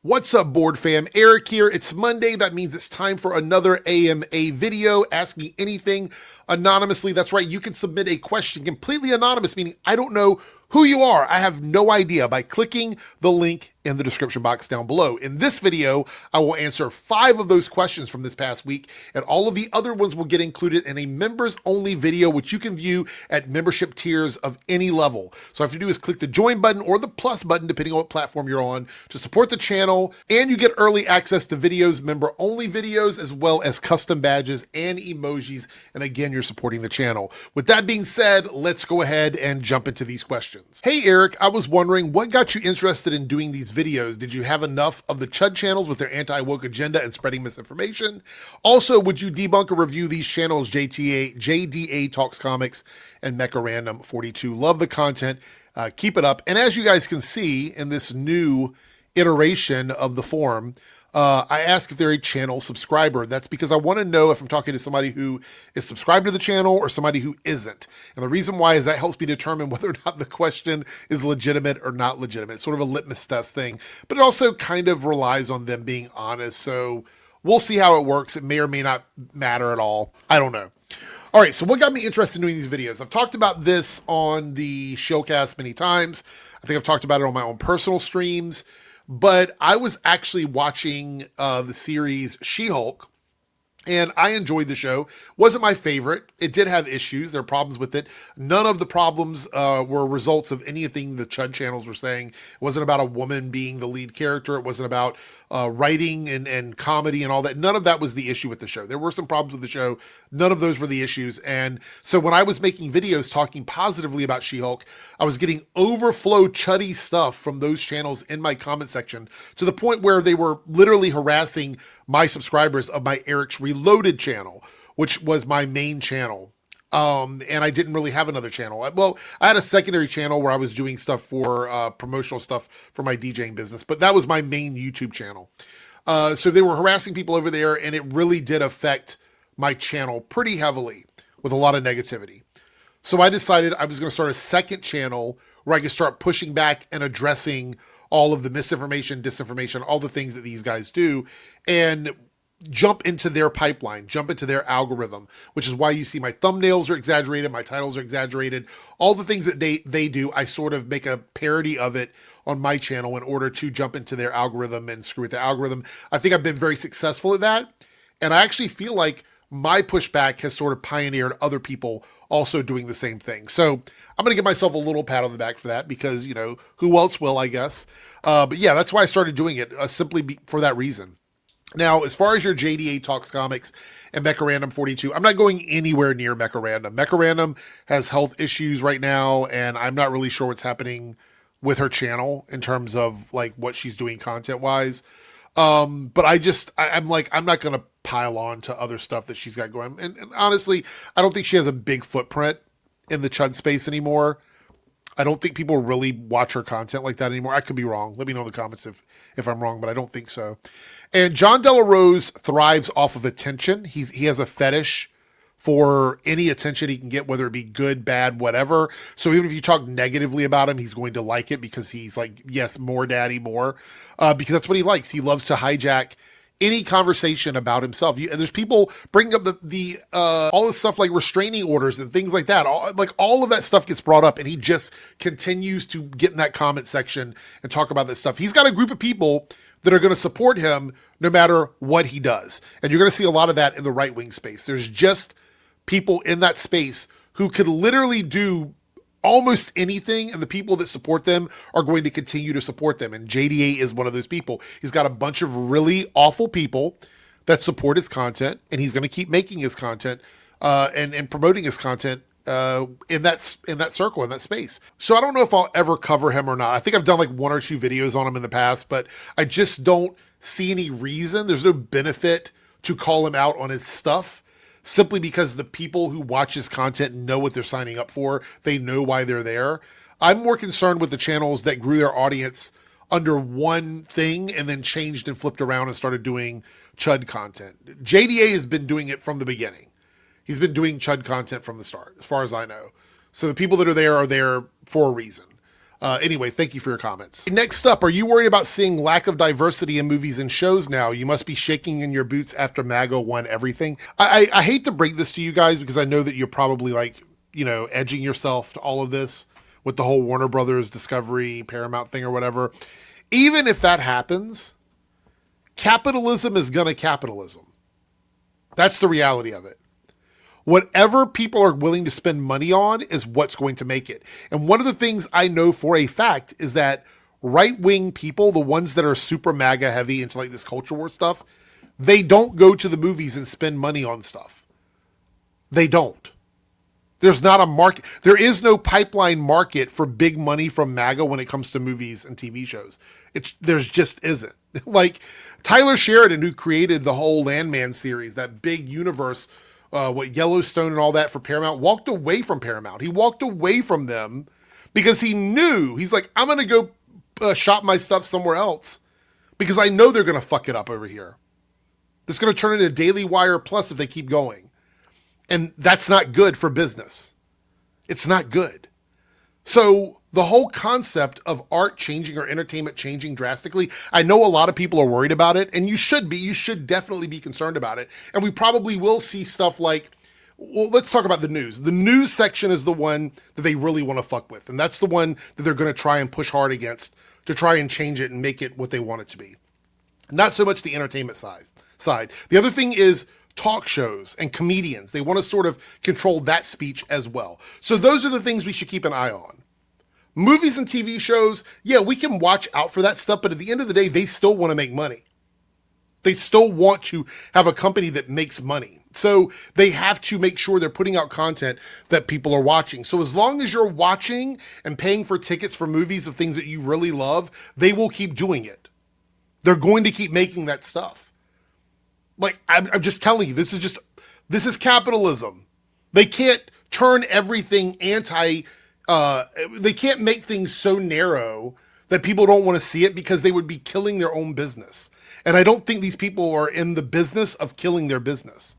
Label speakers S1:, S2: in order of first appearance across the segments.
S1: What's up, board fam? Eric here. It's Monday. That means it's time for another AMA video. Ask me anything anonymously. That's right. You can submit a question completely anonymous, meaning I don't know who you are. I have no idea, by clicking the link in the description box down below. In this video, I will answer 5 of those questions from this past week, and all of the other ones will get included in a members only video, which you can view at membership tiers of any level. So all you have to do is click the join button or the plus button, depending on what platform you're on, to support the channel, and you get early access to videos, member only videos, as well as custom badges and emojis. And again, you're supporting the channel. With that being said, let's go ahead and jump into these questions. Hey Eric, I was wondering what got you interested in doing these videos. Did you have enough of the Chud channels with their anti-woke agenda and spreading misinformation? Also, would you debunk or review these channels, JDA Talks Comics and Mecha Random 42? Love the content. Keep it up. And as you guys can see in this new iteration of the forum, I ask if they're a channel subscriber. That's because I want to know if I'm talking to somebody who is subscribed to the channel or somebody who isn't. And the reason why is that helps me determine whether or not the question is legitimate or not legitimate. It's sort of a litmus test thing, but it also kind of relies on them being honest. So we'll see how it works. It may or may not matter at all. I don't know. All right, so what got me interested in doing these videos? I've talked about this on the showcast many times. I think I've talked about it on my own personal streams. But I was actually watching the series She-Hulk, and I enjoyed the show. Wasn't my favorite. It did have issues. There are problems with it. None of the problems were results of anything the Chud channels were saying. It wasn't about a woman being the lead character. It wasn't about writing and comedy and all that. None of that was the issue with the show. There were some problems with the show. None of those were the issues. And so when I was making videos talking positively about She-Hulk, I was getting overflow chuddy stuff from those channels in my comment section, to the point where they were literally harassing my subscribers of my Eric's Reloaded channel, which was my main channel. And I didn't really have another channel. Well, I had a secondary channel where I was doing stuff for promotional stuff for my DJing business, but that was my main YouTube channel. So they were harassing people over there, and it really did affect my channel pretty heavily with a lot of negativity. So I decided I was going to start a second channel where I could start pushing back and addressing all of the misinformation, disinformation, all the things that these guys do, and jump into their pipeline, jump into their algorithm, which is why you see my thumbnails are exaggerated, my titles are exaggerated, all the things that they do. I sort of make a parody of it on my channel in order to jump into their algorithm and screw with the algorithm. I think I've been very successful at that, and I actually feel like my pushback has sort of pioneered other people also doing the same thing. So I'm going to give myself a little pat on the back for that, because, you know, who else will, I guess. But yeah, that's why I started doing it, simply for that reason. Now, as far as your JDA Talks Comics and Mecha Random 42, I'm not going anywhere near Mecha Random. Mecha Random has health issues right now, and I'm not really sure what's happening with her channel in terms of like what she's doing content-wise. But I'm like, I'm not going to pile on to other stuff that she's got going. And honestly, I don't think she has a big footprint in the Chud space anymore. I don't think people really watch her content like that anymore. I could be wrong. Let me know in the comments if I'm wrong, but I don't think so. And John Della Rose thrives off of attention. He has a fetish for any attention he can get, whether it be good, bad, whatever. So even if you talk negatively about him, he's going to like it, because he's like, yes, more daddy, more. Because that's what he likes. He loves to hijack any conversation about himself. There's people bringing up the all this stuff like restraining orders and things like that. All of that stuff gets brought up, and he just continues to get in that comment section and talk about this stuff. He's got a group of people that are going to support him no matter what he does. And you're going to see a lot of that in the right-wing space. There's just people in that space who could literally do almost anything, and the people that support them are going to continue to support them. And JDA is one of those people. He's got a bunch of really awful people that support his content, and he's going to keep making his content and promoting his content in that circle, in that space. So I don't know if I'll ever cover him or not. I think I've done like 1 or 2 videos on him in the past, but I just don't see any reason. There's no benefit to call him out on his stuff, simply because the people who watch his content know what they're signing up for. They know why they're there. I'm more concerned with the channels that grew their audience under one thing and then changed and flipped around and started doing Chud content. JDA has been doing it from the beginning. He's been doing Chud content from the start, as far as I know. So the people that are there for a reason. Anyway, thank you for your comments. Next up, are you worried about seeing lack of diversity in movies and shows now? You must be shaking in your boots after MAGA won everything. I hate to break this to you guys because I know that you're probably like, edging yourself to all of this with the whole Warner Brothers, Discovery, Paramount thing or whatever. Even if that happens, capitalism is gonna capitalism. That's the reality of it. Whatever people are willing to spend money on is what's going to make it. And one of the things I know for a fact is that right-wing people, the ones that are super MAGA heavy into like this culture war stuff, they don't go to the movies and spend money on stuff. They don't. There's not a market. There is no pipeline market for big money from MAGA when it comes to movies and TV shows. There's just isn't. Like Tyler Sheridan, who created the whole Landman series, that big universe, Yellowstone and all that for Paramount, walked away from Paramount. He walked away from them because he knew, he's like, I'm going to go shop my stuff somewhere else because I know they're going to fuck it up over here. It's going to turn into Daily Wire Plus if they keep going. And that's not good for business. It's not good. So the whole concept of art changing or entertainment changing drastically, I know a lot of people are worried about it, and you should be. You should definitely be concerned about it. And we probably will see stuff like, well, let's talk about the news. The news section is the one that they really want to fuck with. And that's the one that they're going to try and push hard against to try and change it and make it what they want it to be. Not so much the entertainment side. The other thing is talk shows and comedians. They want to sort of control that speech as well. So those are the things we should keep an eye on. Movies and TV shows, yeah, we can watch out for that stuff, but at the end of the day, they still want to make money. They still want to have a company that makes money. So they have to make sure they're putting out content that people are watching. So as long as you're watching and paying for tickets for movies of things that you really love, they will keep doing it. They're going to keep making that stuff. Like, I'm just telling you, this is capitalism. They can't turn everything they can't make things so narrow that people don't want to see it because they would be killing their own business. And I don't think these people are in the business of killing their business.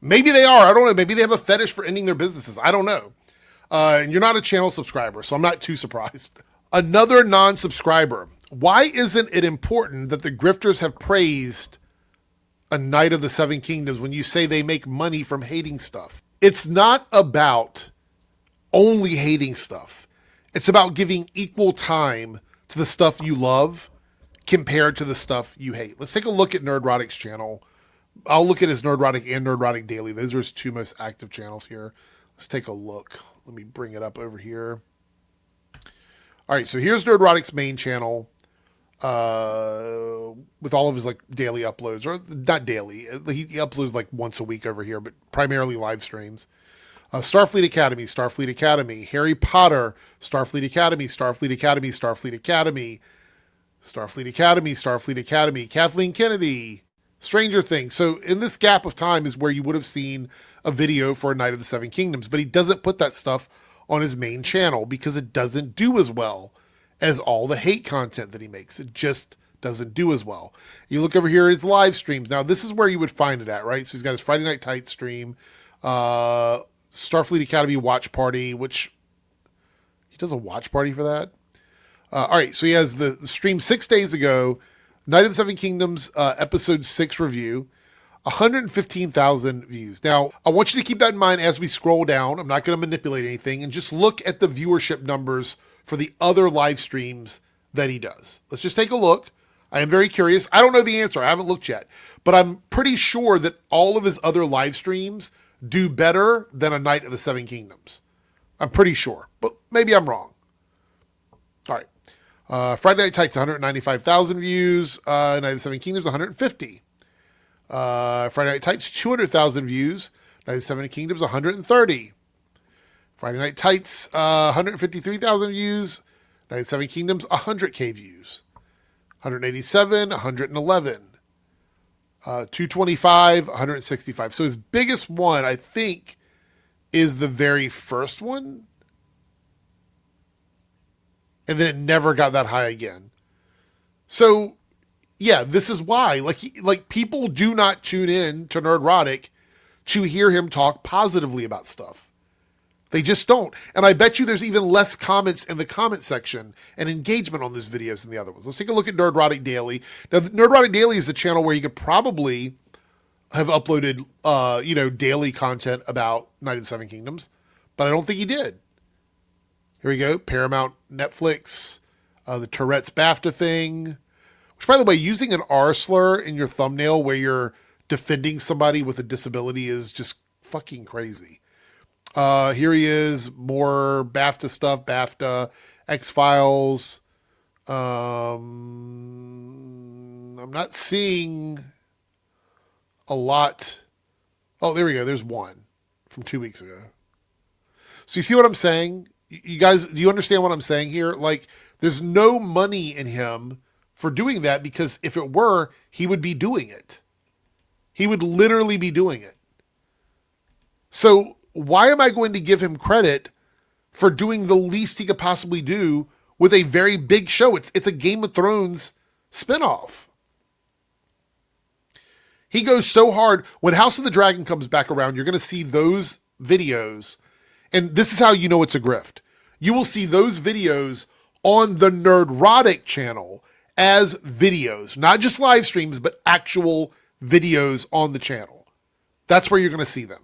S1: Maybe they are. I don't know. Maybe they have a fetish for ending their businesses. I don't know. And you're not a channel subscriber, so I'm not too surprised. Another non-subscriber. Why isn't it important that the grifters have praised A Knight of the Seven Kingdoms when you say they make money from hating stuff? It's not about only hating stuff. It's about giving equal time to the stuff you love compared to the stuff you hate. Let's take a look at Nerdrotic's channel. I'll look at his Nerdrotic and Nerdrotic Daily. Those are his two most active channels here. Let's take a look. Let me bring it up over here. All right, so here's Nerdrotic's main channel with all of his like daily uploads, or not daily. He uploads like once a week over here, but primarily live streams. Starfleet Academy, Starfleet Academy, Harry Potter, Starfleet Academy, Starfleet Academy, Starfleet Academy, Starfleet Academy, Starfleet Academy, Kathleen Kennedy, Stranger Things. So in this gap of time is where you would have seen a video for A Knight of the Seven Kingdoms, but he doesn't put that stuff on his main channel because it doesn't do as well as all the hate content that he makes. It just doesn't do as well. You look over here at his live streams. Now, this is where you would find it at, right? So he's got his Friday Night Tights stream, Starfleet Academy watch party, which he does a watch party for that. All right, so he has the stream 6 days ago, Knight of the Seven Kingdoms, episode 6 review, 115,000 views. Now, I want you to keep that in mind as we scroll down. I'm not going to manipulate anything, and just look at the viewership numbers for the other live streams that he does. Let's just take a look. I am very curious. I don't know the answer. I haven't looked yet, but I'm pretty sure that all of his other live streams do better than A Knight of the Seven Kingdoms. I'm pretty sure, but maybe I'm wrong. All right. Friday Night Tights, 195,000 views. Knight of the Seven Kingdoms, 150. Friday Night Tights, 200,000 views. Knight of the Seven Kingdoms, 130. Friday Night Tights, 153,000 views. Knight of the Seven Kingdoms, 100K views. 187, 111. 225, 165. So his biggest one, I think, is the very first one. And then it never got that high again. So, yeah, this is why. Like people do not tune in to Nerdrotic to hear him talk positively about stuff. They just don't. And I bet you there's even less comments in the comment section and engagement on those videos than the other ones. Let's take a look at Nerdrotic Daily. Now, Nerdrotic Daily is the channel where you could probably have uploaded, daily content about Knight of the Seven Kingdoms, but I don't think he did. Here we go. Paramount, Netflix, the Tourette's BAFTA thing, which, by the way, using an R slur in your thumbnail where you're defending somebody with a disability is just fucking crazy. Here he is, more BAFTA stuff, BAFTA, X-Files. I'm not seeing a lot. Oh, there we go. There's one from 2 weeks ago. So you see what I'm saying? You guys, do you understand what I'm saying here? Like, there's no money in him for doing that, because if it were, he would be doing it. He would literally be doing it. So why am I going to give him credit for doing the least he could possibly do with a very big show? It's a Game of Thrones spinoff. He goes so hard. When House of the Dragon comes back around, you're going to see those videos. And this is how you know it's a grift. You will see those videos on the Nerdrotic channel as videos, not just live streams, but actual videos on the channel. That's where you're going to see them.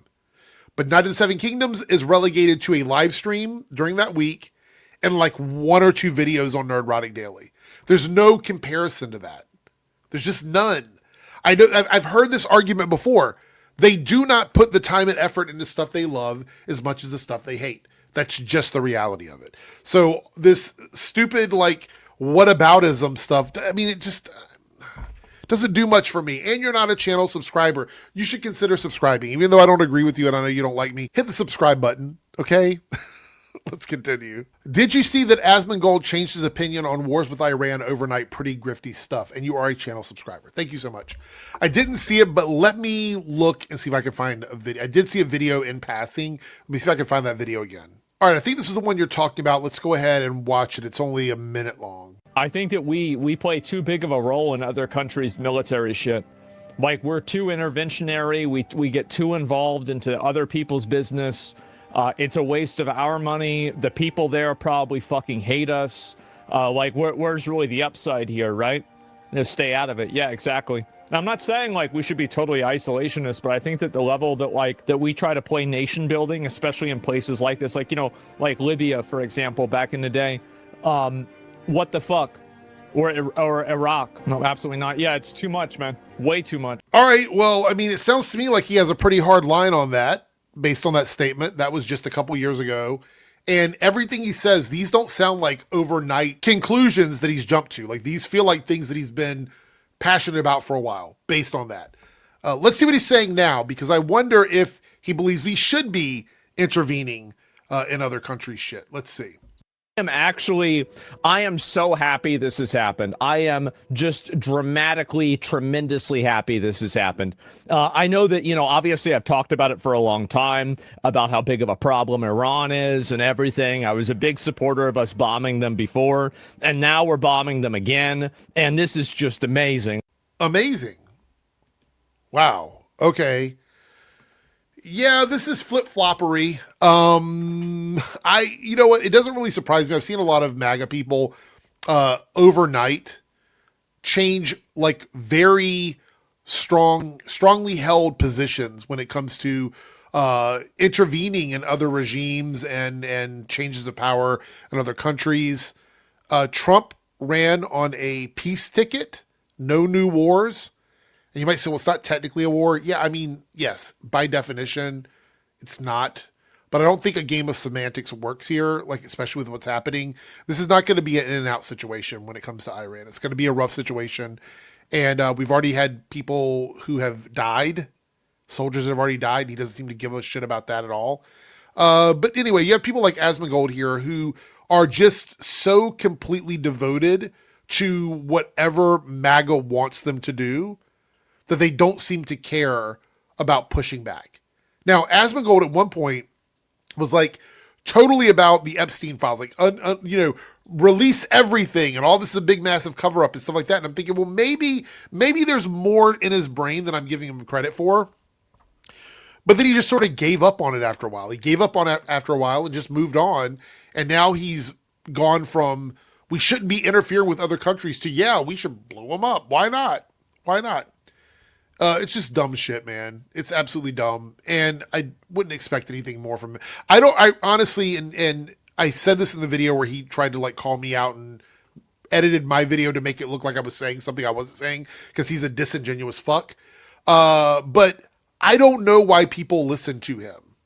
S1: But Knight of the Seven Kingdoms is relegated to a live stream during that week and like 1 or 2 videos on Nerdrotic Daily. There's no comparison to that. There's just none. I know I've heard this argument before. They do not put the time and effort into stuff they love as much as the stuff they hate. That's just the reality of it. So this stupid, like, whataboutism stuff, I mean, it just doesn't do much for me. And you're not a channel subscriber. You should consider subscribing. Even though I don't agree with you and I know you don't like me, hit the subscribe button, okay? Let's continue. Did you see that Asmongold changed his opinion on wars with Iran overnight? Pretty grifty stuff. And you are a channel subscriber. Thank you so much. I didn't see it, but let me look and see if I can find a video. I did see a video in passing. Let me see if I can find that video again. All right, I think this is the one you're talking about. Let's go ahead and watch it. It's only a minute long.
S2: I think that we play too big of a role in other countries' military shit. Like, we're too interventionary. We get too involved into other people's business. It's a waste of our money. The people there probably fucking hate us. Where's really the upside here, right? Just stay out of it. Yeah, exactly. Now, I'm not saying like we should be totally isolationist, but I think that the level that we try to play nation building, especially in places like this, like, like Libya, for example, back in the day, what the fuck? Or Iraq. No, absolutely not. Yeah, it's too much, man. Way too much.
S1: All right. Well, I mean, it sounds to me like he has a pretty hard line on that based on that statement. That was just a couple years ago. And everything he says, these don't sound like overnight conclusions that he's jumped to. Like, these feel like things that he's been passionate about for a while based on that. Let's see what he's saying now, because I wonder if he believes we should be intervening in other countries' shit. Let's see.
S2: I am so happy this has happened. I am just dramatically, tremendously happy this has happened. I know that, obviously I've talked about it for a long time, about how big of a problem Iran is and everything. I was a big supporter of us bombing them before, and now we're bombing them again. And this is just amazing.
S1: Amazing. Wow. Okay. Yeah, this is flip-floppery. You know what? It doesn't really surprise me. I've seen a lot of MAGA people overnight change like very strongly held positions when it comes to intervening in other regimes and changes of power in other countries. Trump ran on a peace ticket, no new wars. And you might say, well, it's not technically a war. Yeah, I mean, yes, by definition, it's not. But I don't think a game of semantics works here, like especially with what's happening. This is not going to be an in-and-out situation when it comes to Iran. It's going to be a rough situation. And we've already had people who have died, soldiers that have already died. He doesn't seem to give a shit about that at all. But anyway, you have people like Asmongold here who are just so completely devoted to whatever MAGA wants them to do that they don't seem to care about pushing back. Now, Asmongold at one point was like totally about the Epstein files, like, release everything and all this is a big, massive cover up and stuff like that. And I'm thinking, well, maybe there's more in his brain than I'm giving him credit for. But then he just sort of gave up on it after a while. He gave up on it after a while and just moved on. And now he's gone from, we shouldn't be interfering with other countries to, yeah, we should blow them up. Why not? Why not? It's just dumb shit, man. It's absolutely dumb. And I wouldn't expect anything more from him. I honestly, and I said this in the video where he tried to like call me out and edited my video to make it look like I was saying something I wasn't saying because he's a disingenuous fuck. But I don't know why people listen to him.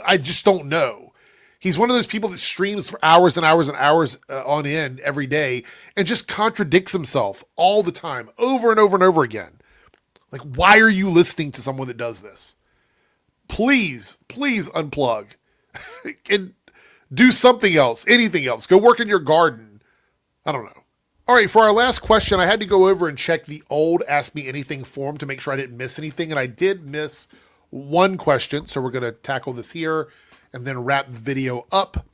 S1: I just don't know. He's one of those people that streams for hours and hours and hours on end every day and just contradicts himself all the time, over and over and over again. Like, why are you listening to someone that does this? Please unplug and do something else, anything else. Go work in your garden. I don't know. All right, for our last question, I had to go over and check the old Ask Me Anything form to make sure I didn't miss anything, and I did miss one question, so we're going to tackle this here and then wrap the video up.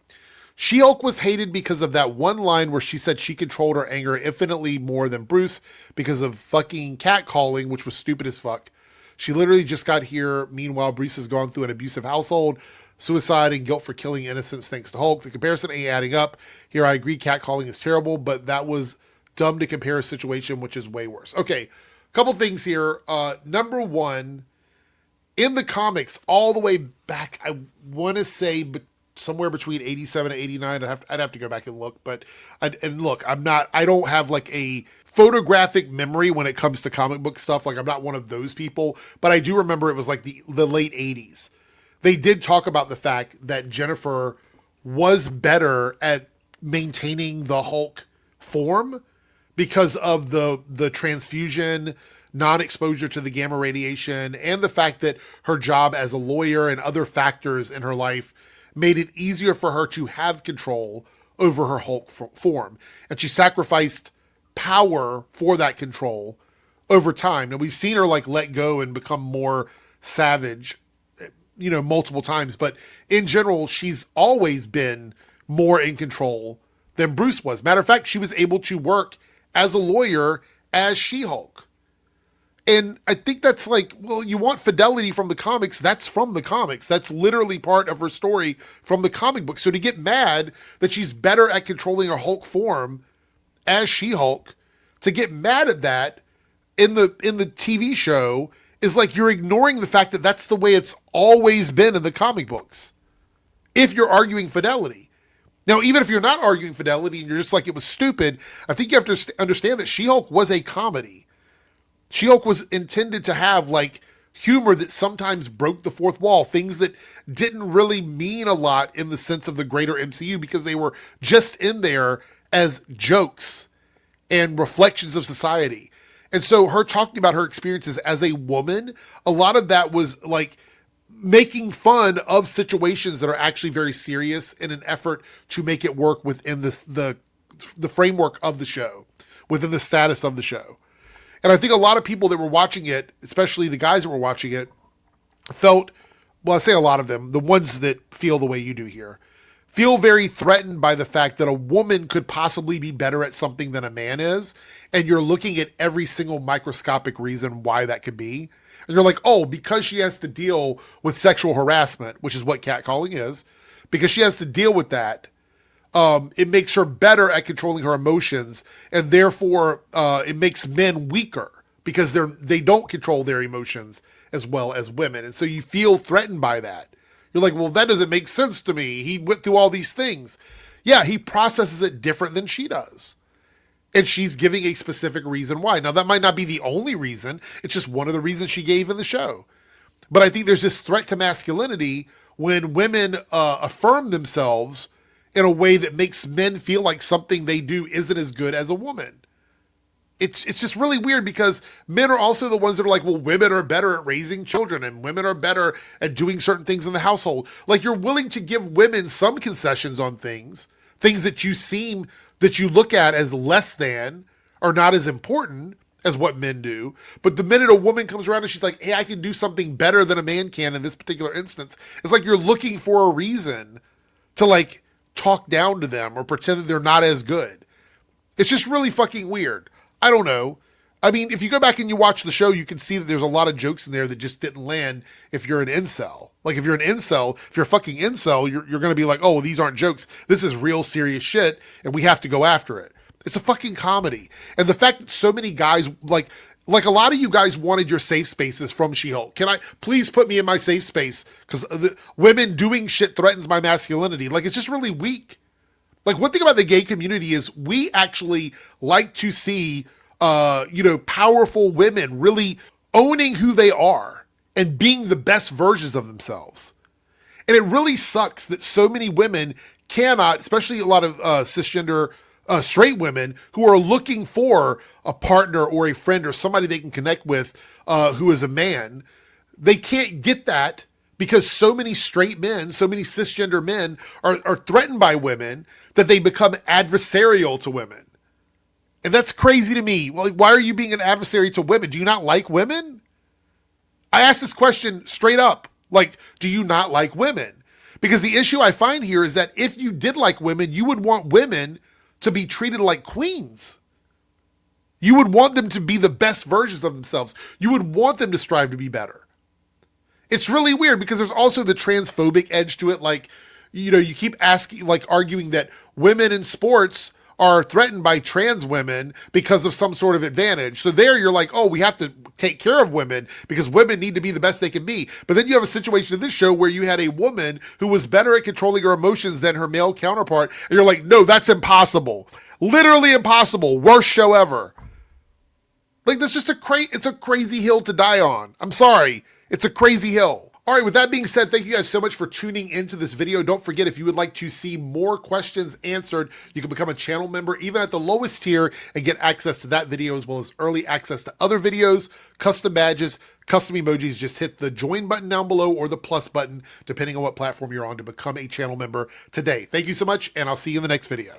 S1: She-Hulk was hated because of that one line where she said she controlled her anger infinitely more than Bruce because of fucking catcalling, which was stupid as fuck. She literally just got here. Meanwhile, Bruce has gone through an abusive household, suicide, and guilt for killing innocents thanks to Hulk. The comparison ain't adding up. Here, I agree catcalling is terrible, but that was dumb to compare a situation which is way worse. Okay, a couple things here. Number one, in the comics, all the way back, I want to say somewhere between 87 and 89. I'd have to go back and look. But I don't have like a photographic memory when it comes to comic book stuff. Like, I'm not one of those people. But I do remember it was like the late 80s. They did talk about the fact that Jennifer was better at maintaining the Hulk form because of the transfusion, non-exposure to the gamma radiation, and the fact that her job as a lawyer and other factors in her life made it easier for her to have control over her Hulk form. And she sacrificed power for that control over time. And we've seen her like let go and become more savage, multiple times. But in general, she's always been more in control than Bruce was. Matter of fact, she was able to work as a lawyer as She-Hulk. And I think that's like, well, you want fidelity from the comics. That's from the comics. That's literally part of her story from the comic book. So to get mad that she's better at controlling her Hulk form as She-Hulk, to get mad at that in the TV show is like you're ignoring the fact that that's the way it's always been in the comic books. If you're arguing fidelity. Now, even if you're not arguing fidelity and you're just like, it was stupid, I think you have to understand that She-Hulk was a comedy. She-Hulk was intended to have like humor that sometimes broke the fourth wall, things that didn't really mean a lot in the sense of the greater MCU because they were just in there as jokes and reflections of society. And so her talking about her experiences as a woman, a lot of that was like making fun of situations that are actually very serious in an effort to make it work within the framework of the show, within the status of the show. And I think a lot of people that were watching it, especially the guys that were watching it, felt, well, I say a lot of them, the ones that feel the way you do here, feel very threatened by the fact that a woman could possibly be better at something than a man is. And you're looking at every single microscopic reason why that could be. And you're like, oh, because she has to deal with sexual harassment, which is what catcalling is, because she has to deal with that, it makes her better at controlling her emotions, and therefore it makes men weaker because they don't control their emotions as well as women. And so you feel threatened by that. You're like, well, that doesn't make sense to me. He went through all these things. Yeah, he processes it different than she does. And she's giving a specific reason why. Now, that might not be the only reason. It's just one of the reasons she gave in the show. But I think there's this threat to masculinity when women affirm themselves in a way that makes men feel like something they do isn't as good as a woman. It's just really weird because men are also the ones that are like, well, women are better at raising children and women are better at doing certain things in the household. Like, you're willing to give women some concessions on things that you look at as less than or not as important as what men do. But the minute a woman comes around and she's like, hey, I can do something better than a man can in this particular instance, it's like you're looking for a reason to like talk down to them or pretend that they're not as good. It's just really fucking weird. I don't know. I mean, if you go back and you watch the show, you can see that there's a lot of jokes in there that just didn't land if you're an incel. Like if you're an incel, if you're a fucking incel, you're going to be like, oh, well, these aren't jokes. This is real serious shit, and we have to go after it. It's a fucking comedy. And the fact that so many guys, like a lot of you guys wanted your safe spaces from She-Hulk. Can I please put me in my safe space? Because women doing shit threatens my masculinity. Like, it's just really weak. Like, one thing about the gay community is we actually like to see, powerful women really owning who they are and being the best versions of themselves. And it really sucks that so many women cannot, especially a lot of cisgender straight women who are looking for a partner or a friend or somebody they can connect with who is a man. They can't get that because so many straight men, so many cisgender men are threatened by women that they become adversarial to women. And that's crazy to me. Well, why are you being an adversary to women? Do you not like women? I asked this question straight up. Like, do you not like women? Because the issue I find here is that if you did like women, you would want women to be treated like queens. You would want them to be the best versions of themselves. You would want them to strive to be better. It's really weird because there's also the transphobic edge to it. Like, you keep arguing that women in sports are threatened by trans women because of some sort of advantage. So there you're like, oh, we have to take care of women because women need to be the best they can be. But then you have a situation in this show where you had a woman who was better at controlling her emotions than her male counterpart. And you're like, no, that's impossible. Literally impossible. Worst show ever. Like, that's just it's a crazy hill to die on. I'm sorry. It's a crazy hill. All right, with that being said, thank you guys so much for tuning into this video. Don't forget, if you would like to see more questions answered, you can become a channel member, even at the lowest tier, and get access to that video as well as early access to other videos, custom badges, custom emojis. Just hit the join button down below or the plus button, depending on what platform you're on, to become a channel member today. Thank you so much, and I'll see you in the next video.